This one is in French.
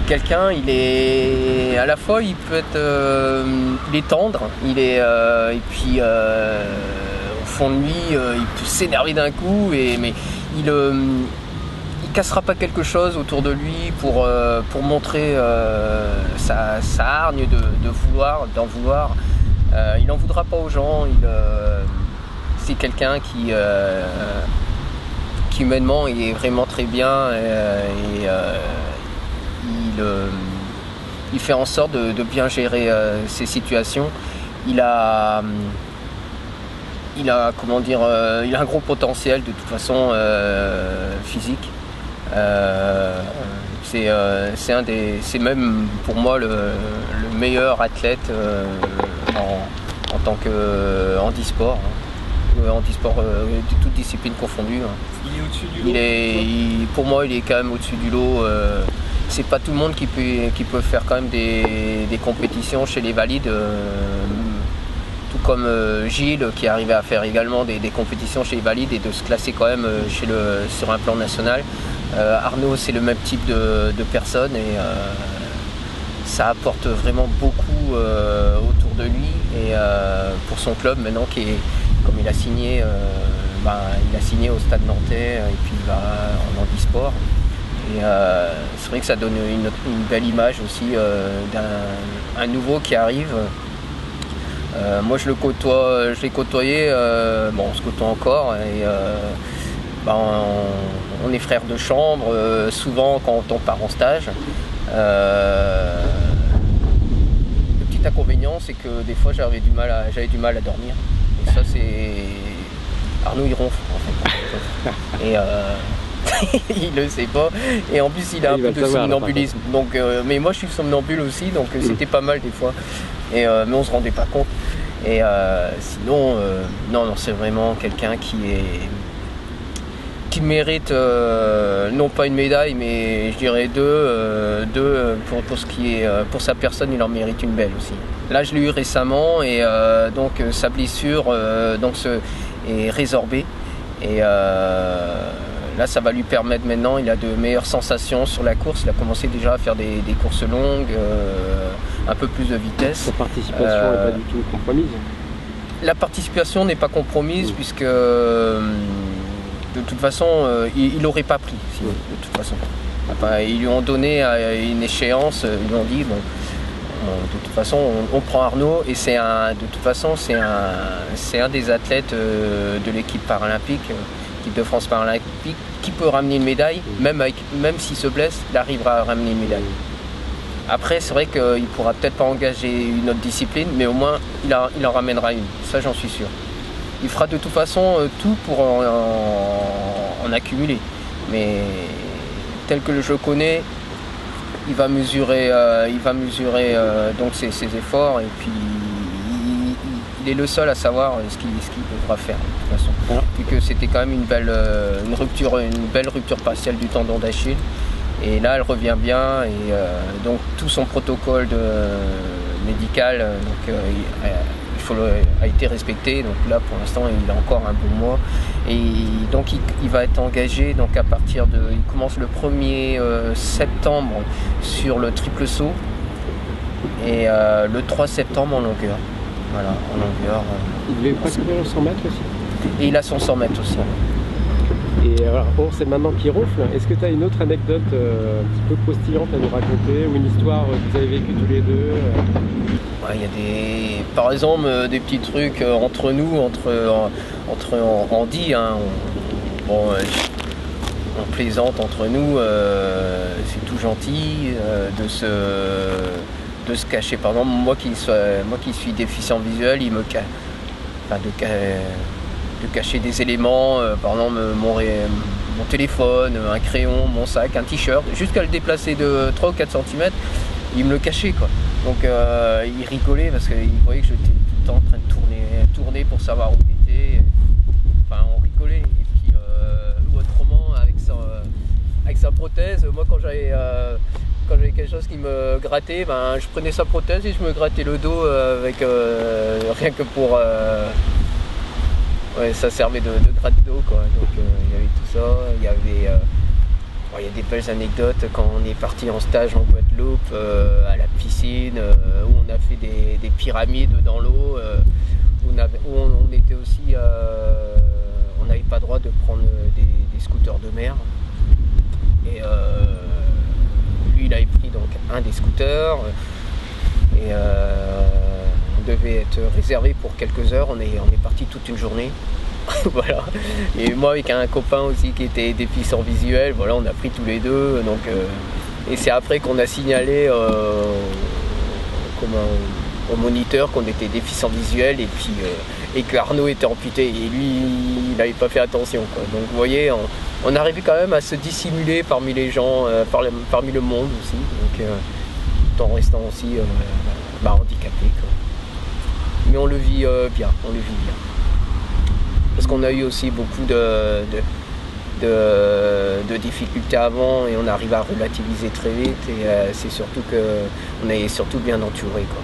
quelqu'un, il est à la fois, il peut être, il est tendre, il est, et puis au fond de lui, il peut s'énerver d'un coup, mais il cassera pas quelque chose autour de lui pour montrer sa hargne d'en vouloir. Il n'en voudra pas aux gens. C'est quelqu'un qui humainement est vraiment très bien il fait en sorte de bien gérer ces situations. Il a comment dire, il a un gros potentiel de toute façon physique. C'est même pour moi le meilleur athlète en tant que handisport. Handisport de toutes disciplines confondues. Il est au-dessus du lot. Pour moi, il est quand même au-dessus du lot. C'est pas tout le monde qui peut faire quand même des compétitions chez les valides. Tout comme Gilles qui arrivait à faire également des compétitions chez les valides et de se classer quand même sur un plan national. Arnaud, c'est le même type de personne et ça apporte vraiment beaucoup autour de lui et pour son club maintenant comme il a signé au Stade Nantais et puis il va en handisport. Et c'est vrai que ça donne une belle image aussi d'un nouveau qui arrive. Moi je l'ai côtoyé, on se côtoie encore et on est frères de chambre, souvent quand on part en stage. Le petit inconvénient c'est que des fois j'avais du mal à dormir. Et ça c'est... Arnaud il ronfle en fait. Et il le sait pas. Et en plus il a un peu de somnambulisme. Donc, mais moi je suis somnambule aussi, donc c'était pas mal des fois. Et, mais on se rendait pas compte. Et sinon, non, c'est vraiment quelqu'un qui mérite non pas une médaille, mais je dirais deux pour ce qui est pour sa personne, il en mérite une belle aussi. Là, je l'ai eu récemment et donc sa blessure est résorbée et là, ça va lui permettre maintenant, il a de meilleures sensations sur la course. Il a commencé déjà à faire des courses longues, un peu plus de vitesse. Sa participation n'est pas du tout compromise. La participation n'est pas compromise puisque de toute façon, il n'aurait pas pris, sinon, de toute façon. Enfin, ils lui ont donné une échéance, ils lui ont dit, de toute façon, on prend Arnaud et de toute façon, c'est un des athlètes de l'équipe paralympique, l'équipe de France paralympique, qui peut ramener une médaille, même s'il se blesse, il arrivera à ramener une médaille. Après, c'est vrai qu'il ne pourra peut-être pas engager une autre discipline, mais au moins, il en ramènera une, ça j'en suis sûr. Il fera de toute façon tout pour en accumuler. Mais tel que je le connais, il va mesurer donc ses efforts et puis il est le seul à savoir ce qu'il devra faire de toute façon. Vu que c'était quand même une belle rupture partielle du tendon d'Achille. Et là, elle revient bien et donc tout son protocole médical a été respecté. Donc là, pour l'instant, il a encore un bon mois. Et donc, il va être engagé. Donc il commence le 1er septembre sur le triple saut et le 3 septembre en longueur. Voilà, en longueur. Il est presque bien 100 mètres aussi. Et il a son 100 mètres aussi. Et alors, bon, c'est maintenant qu'il ronfle. Est-ce que tu as une autre anecdote un petit peu croustillante à nous raconter ou une histoire que vous avez vécue tous les deux Il y a par exemple des petits trucs entre nous, entre handi, hein, on plaisante entre nous, c'est tout gentil de se cacher. Par exemple, moi qui suis déficient visuel, il me cache. Enfin, de cacher des éléments, par exemple mon téléphone, un crayon, mon sac, un t-shirt, jusqu'à le déplacer de 3 ou 4 cm, il me le cachait quoi. Donc il rigolait parce qu'il voyait que j'étais tout le temps en train de tourner pour savoir où il était. Enfin on rigolait. Et puis ou autrement avec sa prothèse, moi quand j'avais quelque chose qui me grattait, je prenais sa prothèse et je me grattais le dos avec rien que pour ça servait de gratte d'eau quoi. Donc il y avait tout ça, il y avait Il y a des belles anecdotes quand on est parti en stage en Guadeloupe, à la piscine, où on a fait des pyramides dans l'eau, où on était aussi, on n'avait pas le droit de prendre des scooters de mer. Et lui, il avait pris donc un des scooters, et on devait être réservé pour quelques heures. On est parti toute une journée. Voilà. Et moi avec un copain aussi qui était déficient visuel, voilà, on a pris tous les deux. Donc, et c'est après qu'on a signalé au moniteur qu'on était déficient visuel et que Arnaud était amputé. Et lui, il n'avait pas fait attention, quoi. Donc vous voyez, on arrivait quand même à se dissimuler parmi les gens, parmi le monde aussi. Donc, tout en restant aussi handicapé, quoi. Mais on le vit bien, on le vit bien. Parce qu'on a eu aussi beaucoup de difficultés avant et on arrive à relativiser très vite et c'est surtout qu'on est surtout bien entouré, quoi.